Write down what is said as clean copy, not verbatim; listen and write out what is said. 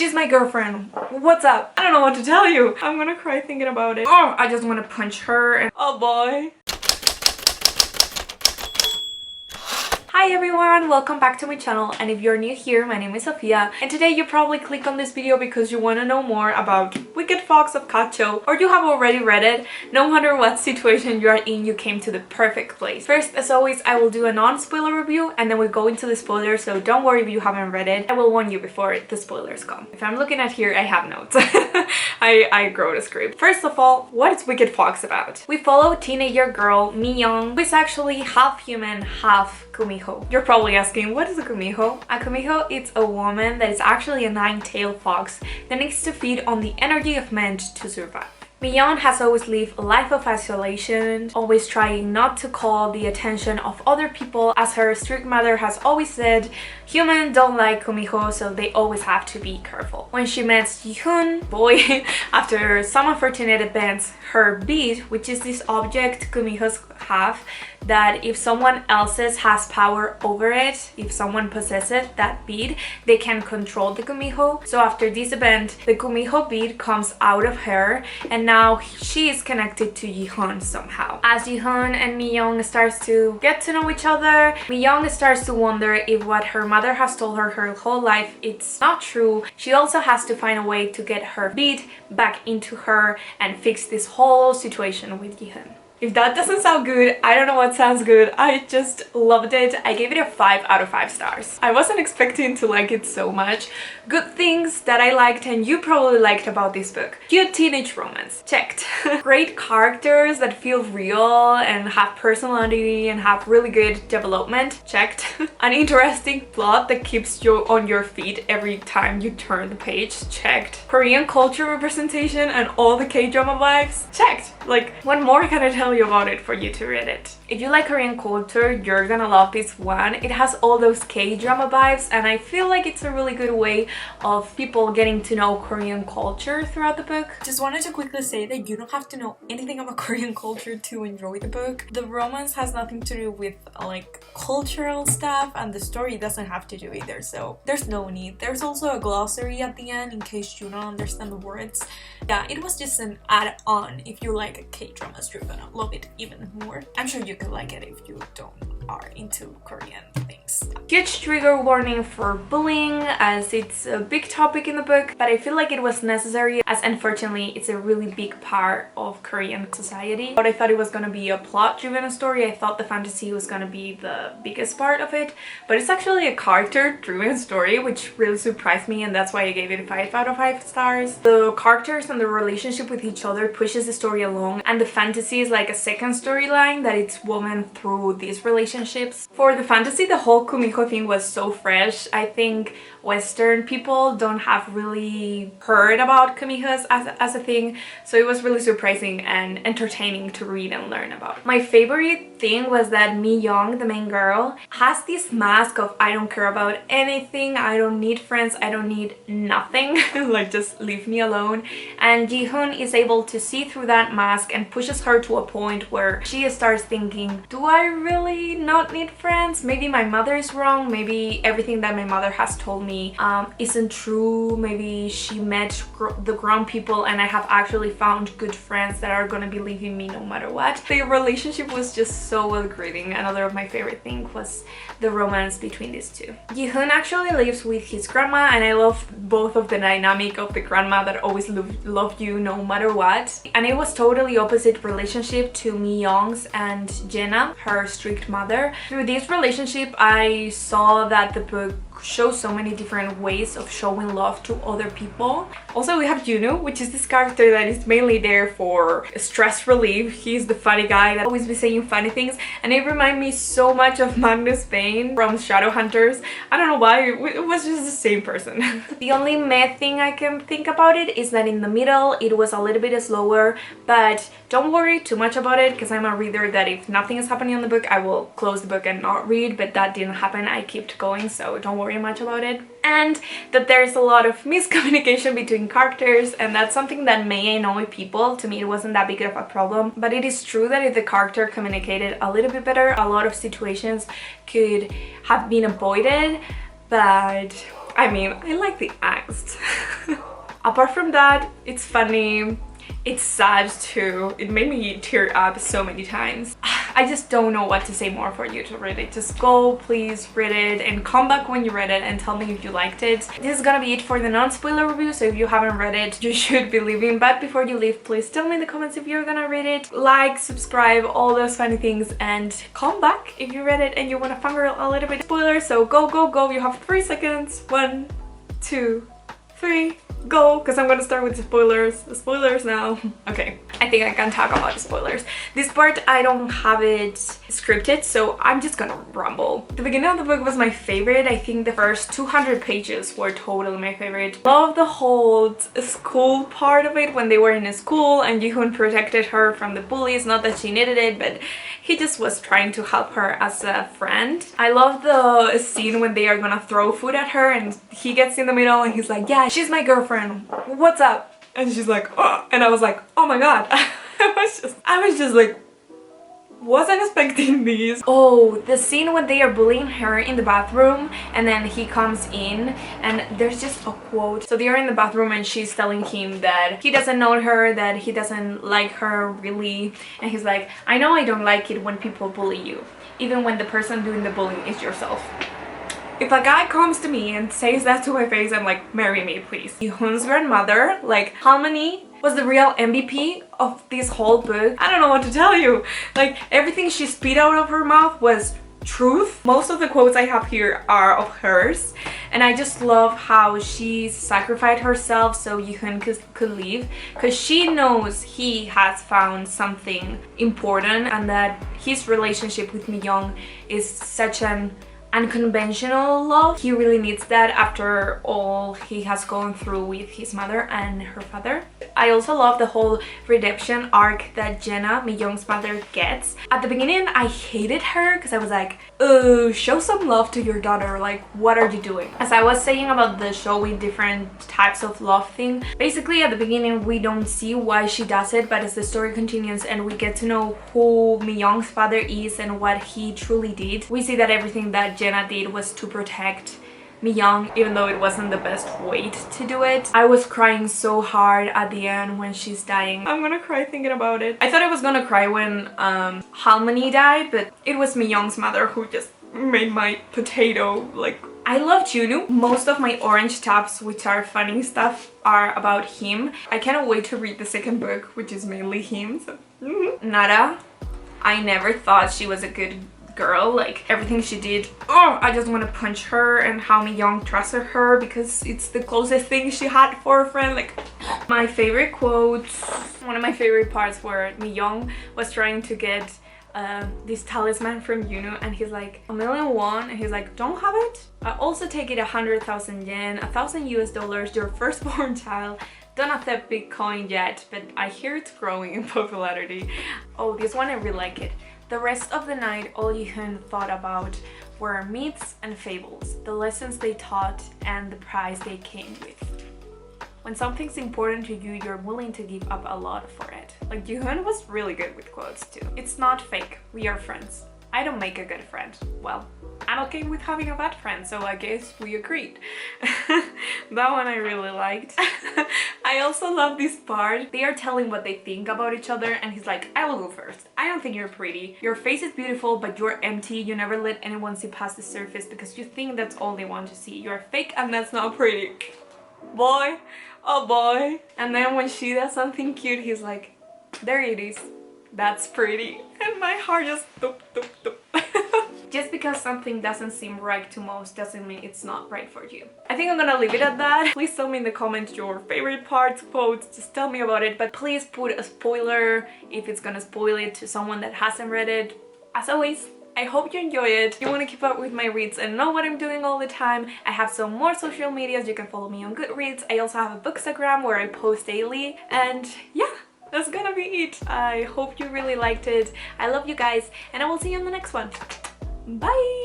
She's my girlfriend. What's up? I don't know what to tell you. I'm gonna cry thinking about it. Oh, I just want to punch her and oh boy. Hi everyone, welcome back to my channel, and if you're new here, my name is Sofia, and today you probably clicked on this video because you want to know more about Wicked Fox of Kat Cho, or you have already read it. No matter what situation you are in, you came to the perfect place. First, as always, I will do a non-spoiler review and then we go into the spoilers, so don't worry if you haven't read it. I will warn you before the spoilers come. If I'm looking at here, I have notes. I wrote a script. First of all, what is Wicked Fox about? We follow teenager girl Mi Young, who is actually half human, half kumiho. You're probably asking, what is a kumiho? A kumiho is a woman that is actually a nine-tailed fox that needs to feed on the energy of men to survive. Mi-young has always lived a life of isolation, always trying not to call the attention of other people. As her strict mother has always said, humans don't like kumiho, so they always have to be careful. When she meets Ji-hoon, boy, after some unfortunate events, her bead, which is this object kumihos have, that if someone else's has power over it, if someone possesses that bead, they can control the kumiho. So after this event, the kumiho bead comes out of her, and now she is connected to Ji-hoon somehow. As Ji-hoon and Mi-young starts to get to know each other, Mi-young starts to wonder if what her mother has told her her whole life it's not true. She also has to find a way to get her bead back into her and fix this whole situation with Ji-hoon. If that doesn't sound good, I don't know what sounds good. I just loved it. I gave it a 5 out of 5 stars. I wasn't expecting to like it so much. Good things that I liked and you probably liked about this book. Cute teenage romance. Checked. Great characters that feel real and have personality and have really good development. Checked. An interesting plot that keeps you on your feet every time you turn the page. Checked. Korean culture representation and all the K-drama vibes. Checked. Like, what more can I tell you about it for you to read it? If you like Korean culture, you're gonna love this one. It has all those K-drama vibes, and I feel like it's a really good way of people getting to know Korean culture throughout the book. Just wanted to quickly say that you don't have to know anything about Korean culture to enjoy the book. The romance has nothing to do with like cultural stuff, and the story doesn't have to do either, so there's no need. There's also a glossary at the end in case you don't understand the words. Yeah, it was just an add-on if you like K-dramas. You're gonna love it even more. I'm sure you could like it if you don't are into Korean things. Huge trigger warning for bullying, as it's a big topic in the book, but I feel like it was necessary as unfortunately it's a really big part of Korean society. But I thought it was gonna be a plot-driven story. I thought the fantasy was gonna be the biggest part of it, but it's actually a character-driven story, which really surprised me, and that's why I gave it 5 out of 5 stars. The characters and the relationship with each other pushes the story along, and the fantasy is like a second storyline that it's woven through these relationships. For the fantasy, the whole kumiho thing was so fresh. I think Western people don't have really heard about kumihos as a thing, so it was really surprising and entertaining to read and learn about. My favorite thing was that Mi-young, the main girl, has this mask of I don't care about anything, I don't need friends, I don't need nothing, like just leave me alone. And Ji-hoon is able to see through that mask and pushes her to a point where she starts thinking, do I really not need friends? Maybe my mother is wrong, maybe everything that my mother has told me isn't true, maybe she met the grown people and I have actually found good friends that are gonna be leaving me no matter what. The relationship was just so well written. Another of my favorite things was the romance between these two. Ji-hoon actually lives with his grandma, and I love both of the dynamic of the grandma that always loved you no matter what, and it was totally opposite relationship to Mi-young's and Jenna, her strict mother. Through this relationship I saw that the book shows so many different ways of showing love to other people. Also, we have Juno, which is this character that is mainly there for stress relief. He's the funny guy that always be saying funny things, and it reminded me so much of Magnus Bane from Shadowhunters. I don't know why, it was just the same person. The only meh thing I can think about it is that in the middle it was a little bit slower, but don't worry too much about it because I'm a reader that if nothing is happening in the book I will close the book and not read, but that didn't happen. I kept going, so don't worry much about it. And that there's a lot of miscommunication between characters, and that's something that may annoy people. To me it wasn't that big of a problem, but it is true that if the character communicated a little bit better, a lot of situations could have been avoided. But I mean, I like the angst. Apart from that, it's funny. It's sad too. It made me tear up so many times. I just don't know what to say more for you to read it. Just go, please read it and come back when you read it and tell me if you liked it. This is gonna be it for the non-spoiler review, so if you haven't read it, you should be leaving. But before you leave, please tell me in the comments if you're gonna read it. Like, subscribe, all those funny things, and come back if you read it and you wanna fangirl a little bit spoilers. So go, go, go. You have 3 seconds. 1, 2, 3. Go, because I'm gonna start with the spoilers now. Okay, I think I can talk about the spoilers. This part I don't have it scripted, so I'm just gonna ramble. The beginning of the book was my favorite. I think the first 200 pages were totally my favorite. Love the whole school part of it, when they were in a school and Ji-hoon protected her from the bullies. Not that she needed it, but he just was trying to help her as a friend. I love the scene when they are gonna throw food at her and he gets in the middle and he's like, yeah, she's my girlfriend, what's up? And she's like, oh, and I was like, oh my god. I was just like, wasn't expecting these. Oh, the scene when they are bullying her in the bathroom and then he comes in and there's just a quote. So they are in the bathroom and she's telling him that he doesn't know her, that he doesn't like her really, and he's like, I know I don't like it when people bully you, even when the person doing the bullying is yourself. If a guy comes to me and says that to my face, I'm like, marry me, please. Ji-hoon's grandmother, like, Harmony was the real MVP of this whole book. I don't know what to tell you. Like, everything she spit out of her mouth was truth. Most of the quotes I have here are of hers, and I just love how she sacrificed herself so Ji-hoon could leave, because she knows he has found something important and that his relationship with Mi-young is such an unconventional love. He really needs that after all he has gone through with his mother and her father. I also love the whole redemption arc that Jenna, Mi-young's mother, gets. At the beginning I hated her because I was like, oh, show some love to your daughter, like, what are you doing? As I was saying about the show with different types of love thing, basically at the beginning we don't see why she does it, but as the story continues and we get to know who Mi-young's father is and what he truly did, we see that everything that Jenna did was to protect Mi-young, even though it wasn't the best way to do it. I was crying so hard at the end when she's dying. I'm gonna cry thinking about it. I thought I was gonna cry when Harmony died, but it was Mi-young's mother who just made my potato. Like, I love Junwoo. Most of my orange tabs, which are funny stuff, are about him. I cannot wait to read the second book, which is mainly him. So. Nara, I never thought she was a good girl. Like, everything she did, oh, I just want to punch her, and how Mi-young trusted her because it's the closest thing she had for a friend. Like, my favorite quotes, one of my favorite parts where Mi-young was trying to get this talisman from Junwoo and he's like, $1,000,000 and he's like, don't have it? I also take it 100,000 yen, $1,000 US, your firstborn child. Don't accept Bitcoin yet, but I hear it's growing in popularity. Oh, this one I really like it. The rest of the night, all Ji-hoon thought about were myths and fables, the lessons they taught and the price they came with. When something's important to you, you're willing to give up a lot for it. Like, Ji-hoon was really good with quotes too. It's not fake, we are friends. I don't make a good friend. Well, I'm okay with having a bad friend, so I guess we agreed. That one I really liked. I also love this part. They are telling what they think about each other and he's like, I will go first. I don't think you're pretty. Your face is beautiful, but you're empty. You never let anyone see past the surface because you think that's all they want to see. You're fake and that's not pretty. Boy, oh boy. And then when she does something cute, he's like, there it is. That's pretty. And my heart just doop, doop, doop. Just because something doesn't seem right to most doesn't mean it's not right for you. I think I'm gonna leave it at that. Please tell me in the comments your favorite parts, quotes, just tell me about it. But please put a spoiler if it's gonna spoil it to someone that hasn't read it. As always, I hope you enjoy it. If you want to keep up with my reads and know what I'm doing all the time, I have some more social medias. You can follow me on Goodreads. I also have a Bookstagram where I post daily. And yeah, that's gonna be it. I hope you really liked it. I love you guys and I will see you in the next one. Bye!